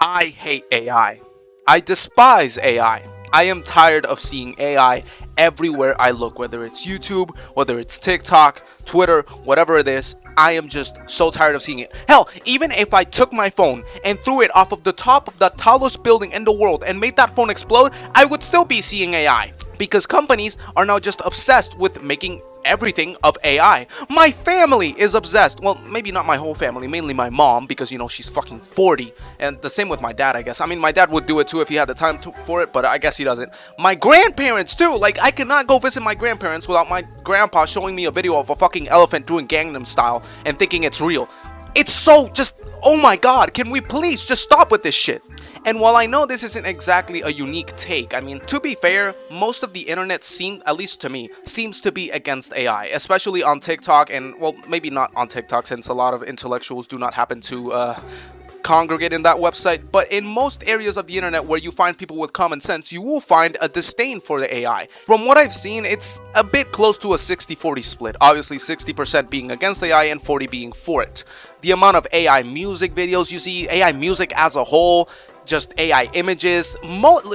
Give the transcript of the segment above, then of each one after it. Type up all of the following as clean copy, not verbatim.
I hate AI. I despise AI. I am tired of seeing AI everywhere I look, whether it's YouTube, whether it's TikTok, Twitter, whatever it is. I am just so tired of seeing it. Hell, even if I took my phone and threw it off of the top of the tallest building in the world and made that phone explode, I would still be seeing AI. Because companies are now just obsessed with making everything of AI. My family is obsessed. Well, maybe not my whole family, mainly my mom, because she's fucking 40. And the same with my dad, I guess. I mean, my dad would do it too if he had the time for it, but I guess he doesn't. My grandparents too. Like, I cannot go visit my grandparents without my grandpa showing me a video of a fucking elephant doing Gangnam Style and thinking it's real. It's so just, oh my god, can we please just stop with this shit? And while I know this isn't exactly a unique take, I mean, to be fair, most of the internet at least to me, seems to be against AI, especially on TikTok, and well, maybe not on TikTok since a lot of intellectuals do not happen to congregate in that website, but in most areas of the internet where you find people with common sense, you will find a disdain for the AI. From what I've seen, it's a bit close to a 60-40 split, obviously 60% being against AI and 40 being for it. The amount of AI music videos you see, AI music as a whole, just AI images,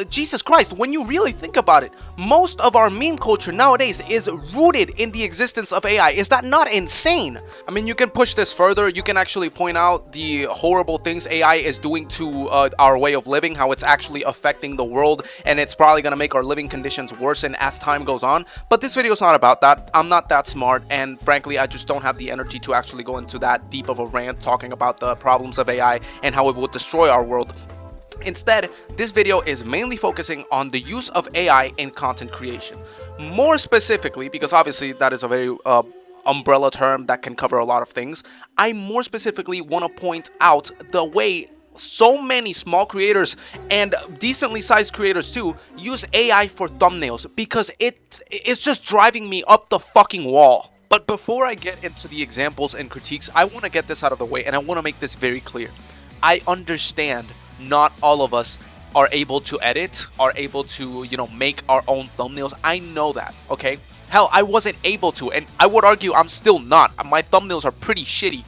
Jesus Christ, when you really think about it, most of our meme culture nowadays is rooted in the existence of AI. Is that not insane? I mean, you can push this further. You can actually point out the horrible things AI is doing to our way of living, how it's actually affecting the world, and it's probably gonna make our living conditions worsen as time goes on. But this video is not about that. I'm not that smart, and frankly, I just don't have the energy to actually go into that deep of a rant talking about the problems of AI and how it will destroy our world. Instead, this video is mainly focusing on the use of AI in content creation. More specifically, because obviously that is a very umbrella term that can cover a lot of things, I more specifically want to point out the way so many small creators and decently sized creators too use AI for thumbnails, because it's just driving me up the fucking wall. But before I get into the examples and critiques, I want to get this out of the way, and I want to make this very clear. I understand not all of us are able to edit, are able to, make our own thumbnails. I know that, okay? Hell, I wasn't able to, and I would argue I'm still not. My thumbnails are pretty shitty.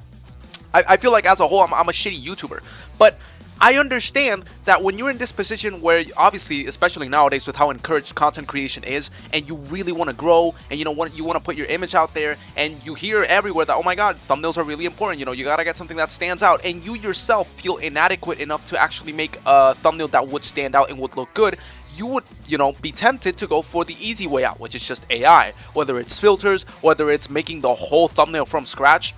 I feel like as a whole, I'm a shitty YouTuber. But I understand that when you're in this position where, obviously, especially nowadays with how encouraged content creation is, and you really want to grow, and you want to put your image out there, and you hear everywhere that, oh my god, thumbnails are really important, you gotta get something that stands out, and you yourself feel inadequate enough to actually make a thumbnail that would stand out and would look good, you would, be tempted to go for the easy way out, which is just AI. Whether it's filters, whether it's making the whole thumbnail from scratch.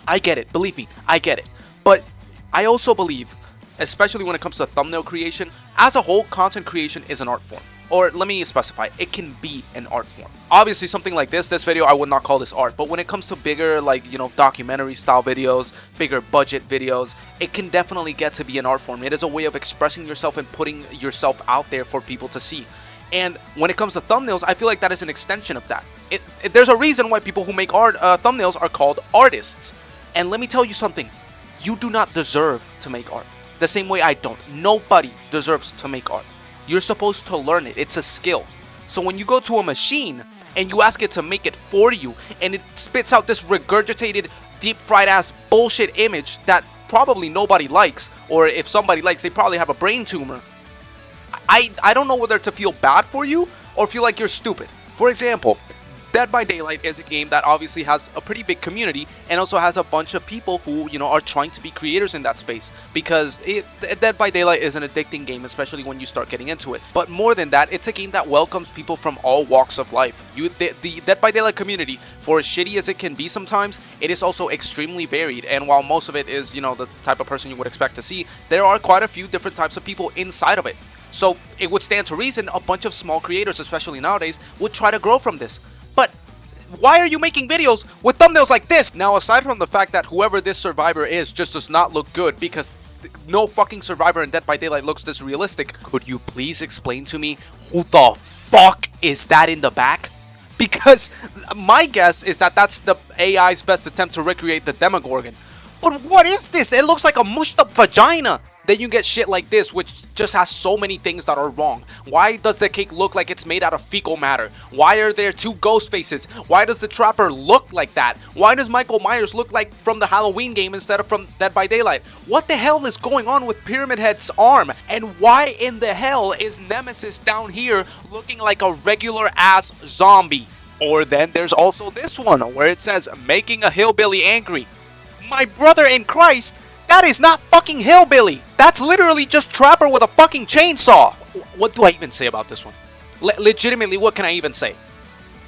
I get it, believe me, I get it. But I also believe, especially when it comes to thumbnail creation, as a whole, content creation is an art form. Or let me specify, it can be an art form. Obviously, something like this video, I would not call this art. But when it comes to bigger, documentary style videos, bigger budget videos, it can definitely get to be an art form. It is a way of expressing yourself and putting yourself out there for people to see. And when it comes to thumbnails, I feel like that is an extension of that. There's a reason why people who make thumbnails are called artists. And let me tell you something, you do not deserve to make art. The same way I don't. Nobody deserves to make art. You're supposed to learn it. It's a skill. So when you go to a machine and you ask it to make it for you, and it spits out this regurgitated, deep fried ass bullshit image that probably nobody likes, or if somebody likes, they probably have a brain tumor, I don't know whether to feel bad for you or feel like you're stupid. For example, Dead by Daylight is a game that obviously has a pretty big community and also has a bunch of people who, are trying to be creators in that space, because Dead by Daylight is an addicting game, especially when you start getting into it. But more than that, it's a game that welcomes people from all walks of life. The Dead by Daylight community, for as shitty as it can be sometimes, it is also extremely varied, and while most of it is, the type of person you would expect to see, there are quite a few different types of people inside of it. So it would stand to reason a bunch of small creators, especially nowadays, would try to grow from this. But why are you making videos with thumbnails like this? Now, aside from the fact that whoever this survivor is just does not look good, because no fucking survivor in Dead by Daylight looks this realistic, could you please explain to me who the fuck is that in the back? Because my guess is that that's the AI's best attempt to recreate the Demogorgon. But what is this? It looks like a mushed up vagina. Then you get shit like this, which just has so many things that are wrong. Why does the cake look like it's made out of fecal matter? Why are there two ghost faces? Why does the trapper look like that? Why does Michael Myers look like from the Halloween game instead of from Dead by Daylight? What the hell is going on with Pyramid Head's arm? And why in the hell is Nemesis down here looking like a regular ass zombie? Or then there's also this one where it says making a hillbilly angry. My brother in Christ, that is not fucking hillbilly. That's literally just Trapper with a fucking chainsaw. What do I even say about this one? Legitimately, what can I even say?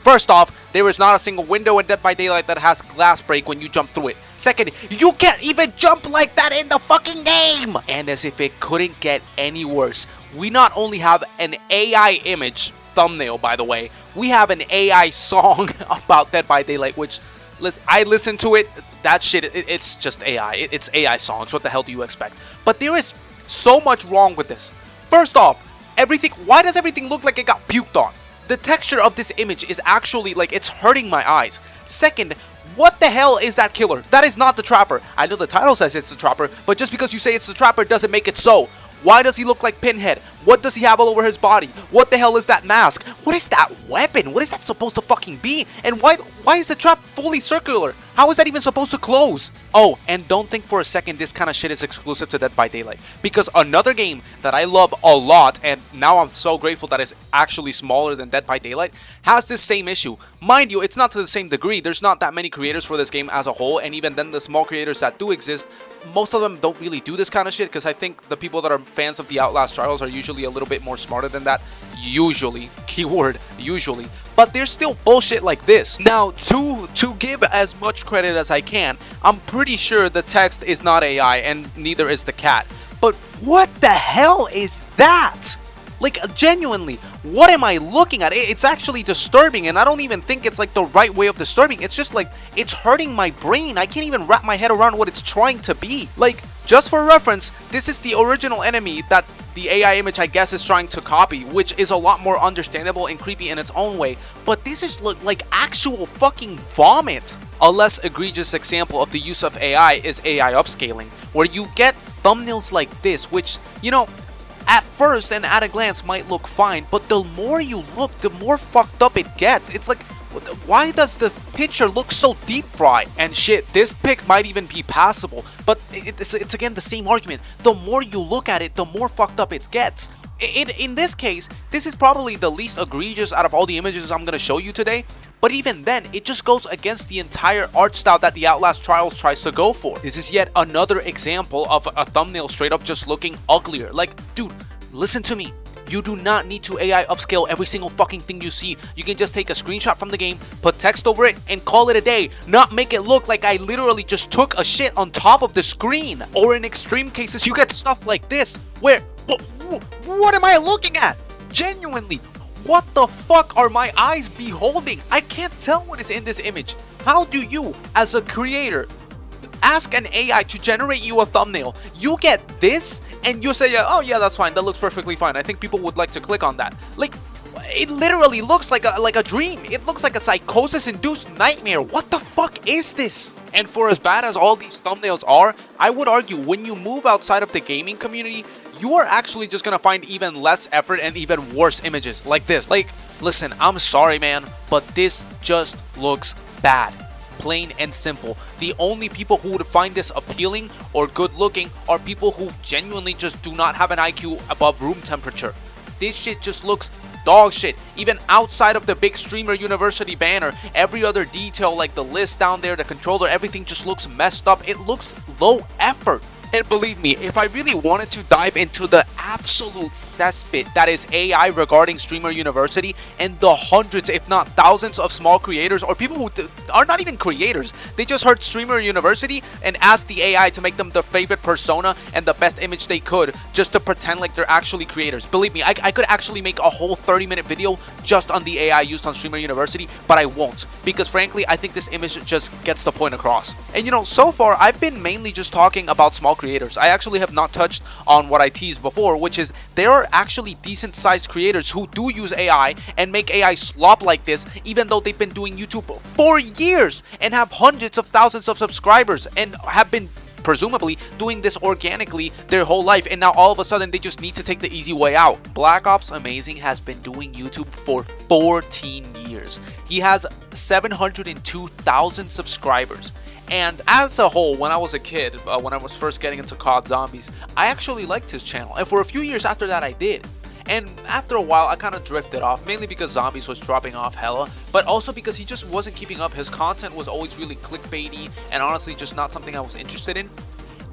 First off, there is not a single window in Dead by Daylight that has glass break when you jump through it. Second, you can't even jump like that in the fucking game! And as if it couldn't get any worse, we not only have an AI image, thumbnail by the way, we have an AI song about Dead by Daylight, which I listened to it. That shit, it's just AI. It's AI songs. What the hell do you expect? But there is so much wrong with this. First off, why does everything look like it got puked on? The texture of this image is actually like it's hurting my eyes. Second, what the hell is that killer? That is not the Trapper. I know the title says it's the Trapper, but just because you say it's the Trapper doesn't make it so. Why does he look like Pinhead? What does he have all over his body? What the hell is that mask? What is that weapon? What is that supposed to fucking be? And why is the trap fully circular? How is that even supposed to close? Oh, and don't think for a second this kind of shit is exclusive to Dead by Daylight. Because another game that I love a lot, and now I'm so grateful that it's actually smaller than Dead by Daylight, has this same issue. Mind you, it's not to the same degree. There's not that many creators for this game as a whole, and even then the small creators that do exist, most of them don't really do this kind of shit, because I think the people that are fans of the Outlast Trials are usually a little bit more smarter than that. Usually. Keyword, usually. But there's still bullshit like this. Now, to give as much credit as I can, I'm pretty sure the text is not AI and neither is the cat. But what the hell is that? Like, genuinely, what am I looking at? It's actually disturbing, and I don't even think it's like the right way of disturbing. It's just like, it's hurting my brain. I can't even wrap my head around what it's trying to be. Like, just for reference, this is the original enemy that the AI image, I guess, is trying to copy, which is a lot more understandable and creepy in its own way. But this is like actual fucking vomit. A less egregious example of the use of AI is AI upscaling, where you get thumbnails like this, which, you know, at first and at a glance might look fine, but the more you look, the more fucked up it gets. It's like, why does the picture look so deep fried? And shit, this pic might even be passable, but it's again the same argument. The more you look at it, the more fucked up it gets. In this case, this is probably the least egregious out of all the images I'm gonna show you today, but even then, it just goes against the entire art style that the Outlast Trials tries to go for. This is yet another example of a thumbnail straight up just looking uglier. Like, dude, listen to me. You do not need to AI upscale every single fucking thing you see. You can just take a screenshot from the game, put text over it, and call it a day. Not make it look like I literally just took a shit on top of the screen. Or in extreme cases, you get stuff like this, where, what am I looking at? Genuinely, what the fuck are my eyes beholding? I can't tell what is in this image. How do you, as a creator, ask an AI to generate you a thumbnail? You get this, and you say, oh yeah, that's fine, that looks perfectly fine. I think people would like to click on that. Like, it literally looks like a dream. It looks like a psychosis-induced nightmare. What the fuck is this? And for as bad as all these thumbnails are, I would argue when you move outside of the gaming community, you are actually just gonna find even less effort and even worse images like this. Like, listen, I'm sorry, man, but this just looks bad. Plain and simple. The only people who would find this appealing or good looking are people who genuinely just do not have an IQ above room temperature. This shit just looks dog shit. Even outside of the big Streamer University banner, every other detail like the list down there, the controller, everything just looks messed up. It looks low effort. And believe me, if I really wanted to dive into the absolute cesspit that is AI regarding Streamer University and the hundreds, if not thousands of small creators or people who are not even creators, they just heard Streamer University and asked the AI to make them their favorite persona and the best image they could just to pretend like they're actually creators. Believe me, I could actually make a whole 30-minute video just on the AI used on Streamer University, but I won't, because frankly, I think this image just gets the point across. And you know, so far, I've been mainly just talking about small creators. I actually have not touched on what I teased before, which is there are actually decent sized creators who do use AI and make AI slop like this, even though they've been doing YouTube for years and have hundreds of thousands of subscribers and have been presumably doing this organically their whole life, and now all of a sudden they just need to take the easy way out. Black Ops Amazing has been doing YouTube for 14 years. He has 702,000 subscribers. And as a whole, when I was a kid, when I was first getting into COD Zombies, I actually liked his channel. And for a few years after that, I did. And after a while, I kind of drifted off, mainly because Zombies was dropping off hella, but also because he just wasn't keeping up. His content was always really clickbaity and honestly just not something I was interested in.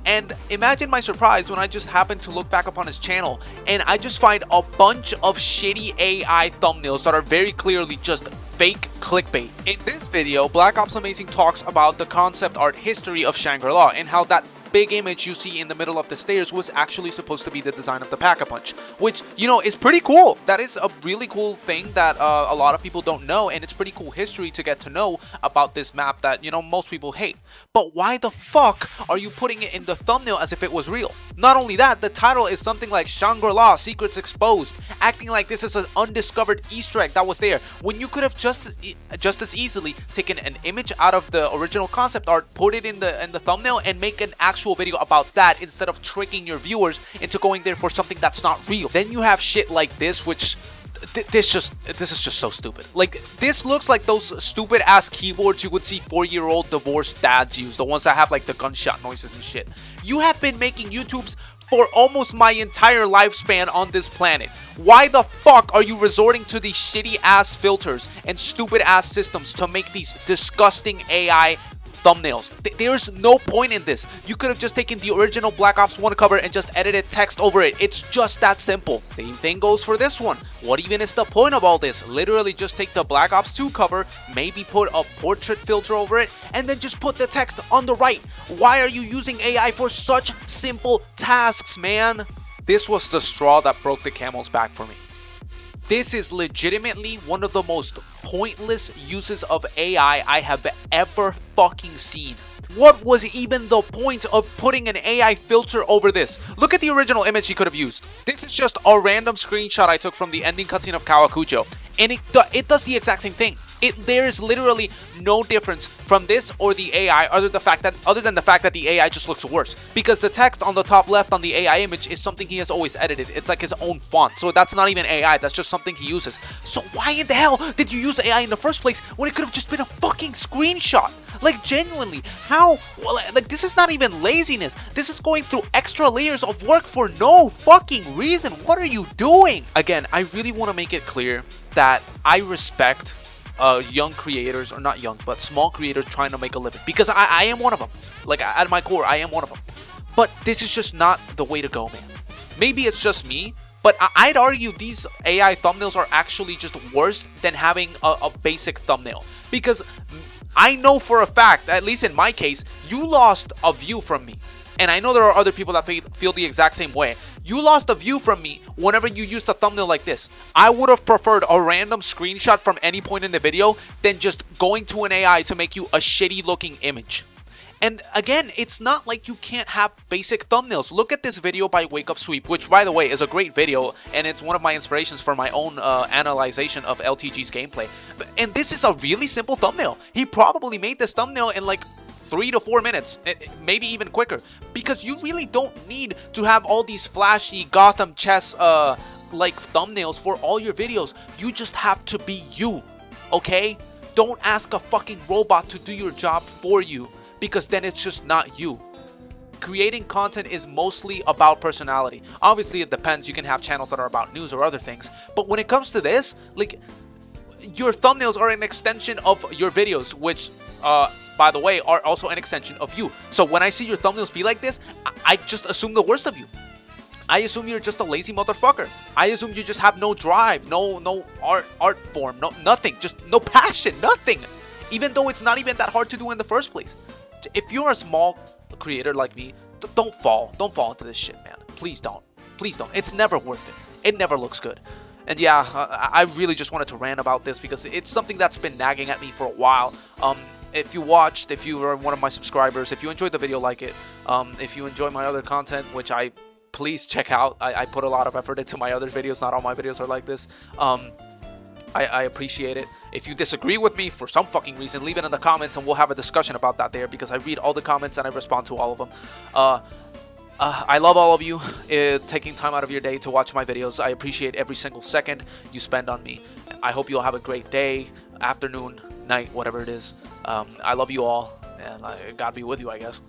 And imagine my surprise when I just happened to look back upon his channel and I just find a bunch of shitty AI thumbnails that are very clearly just fake clickbait. In this video, Black Ops Amazing talks about the concept art history of Shangri-La and how that big image you see in the middle of the stairs was actually supposed to be the design of the Pack-a-Punch, which, you know, is pretty cool. That is a really cool thing that a lot of people don't know, and it's pretty cool history to get to know about this map that, you know, most people hate. But why the fuck are you putting it in the thumbnail as if it was real? Not only that, the title is something like Shangri-La Secrets Exposed, acting like this is an undiscovered Easter egg that was there, when you could have just as easily taken an image out of the original concept art, put it in the thumbnail, and make an actual video about that instead of tricking your viewers into going there for something that's not real. Then you have shit like this, which this is just so stupid. Like, this looks like those stupid ass keyboards you would see 4-year-old divorced dads use, the ones that have like the gunshot noises and shit. You have been making YouTubes for almost my entire lifespan on this planet. Why the fuck are you resorting to these shitty ass filters and stupid ass systems to make these disgusting AI thumbnails? There's no point in this. You could have just taken the original Black Ops 1 cover and just edited text over it. It's just that simple. Same thing goes for this one. What even is the point of all this? Literally just take the Black Ops 2 cover, maybe put a portrait filter over it, and then just put the text on the right. Why are you using AI for such simple tasks, man? This was the straw that broke the camel's back for me. This is legitimately one of the most pointless uses of AI I have ever fucking seen. What was even the point of putting an AI filter over this? Look at the original image he could have used. This is just a random screenshot I took from the ending cutscene of Kawakucho, and it does the exact same thing. There is literally no difference from this or the AI other than the fact that the AI just looks worse. Because the text on the top left on the AI image is something he has always edited. It's like his own font. So that's not even AI. That's just something he uses. So why in the hell did you use AI in the first place when it could have just been a fucking screenshot? Like, genuinely, how? Like, this is not even laziness. This is going through extra layers of work for no fucking reason. What are you doing? Again, I really want to make it clear that I respect young creators, or not young, but small creators trying to make a living, because I am one of them. Like, at my core, I am one of them. But this is just not the way to go, man. Maybe it's just me, but I'd argue these AI thumbnails are actually just worse than having a basic thumbnail, because I know for a fact, at least in my case, you lost a view from me. And I know there are other people that feel the exact same way. You lost a view from me whenever you used a thumbnail like this. I would have preferred a random screenshot from any point in the video than just going to an AI to make you a shitty looking image. And again, it's not like you can't have basic thumbnails. Look at this video by Wake Up Sweep, which, by the way, is a great video, and it's one of my inspirations for my own analyzation of LTG's gameplay. And this is a really simple thumbnail. He probably made this thumbnail in like 3 to 4 minutes, maybe even quicker, because you really don't need to have all these flashy Gotham chess like thumbnails for all your videos. You just have to be you, okay? Don't ask a fucking robot to do your job for you, because then it's just not you. Creating content is mostly about personality. Obviously, it depends. You can have channels that are about news or other things, but when it comes to this, like, your thumbnails are an extension of your videos, which by the way, are also an extension of you. So when I see your thumbnails be like this, I just assume the worst of you. I assume you're just a lazy motherfucker. I assume you just have no drive, no art form, nothing, just no passion, nothing. Even though it's not even that hard to do in the first place. If you're a small creator like me, don't fall into this shit, man. Please don't. It's never worth it. It never looks good. And yeah, I really just wanted to rant about this because it's something that's been nagging at me for a while. If you watched, if you are one of my subscribers, if you enjoyed the video, like it. If you enjoy my other content, which please check out. I put a lot of effort into my other videos. Not all my videos are like this. I appreciate it. If you disagree with me for some fucking reason, leave it in the comments and we'll have a discussion about that there, because I read all the comments and I respond to all of them. I love all of you taking time out of your day to watch my videos. I appreciate every single second you spend on me. I hope you'll have a great day, afternoon, night, whatever it is. I love you all, and God be with you, I guess.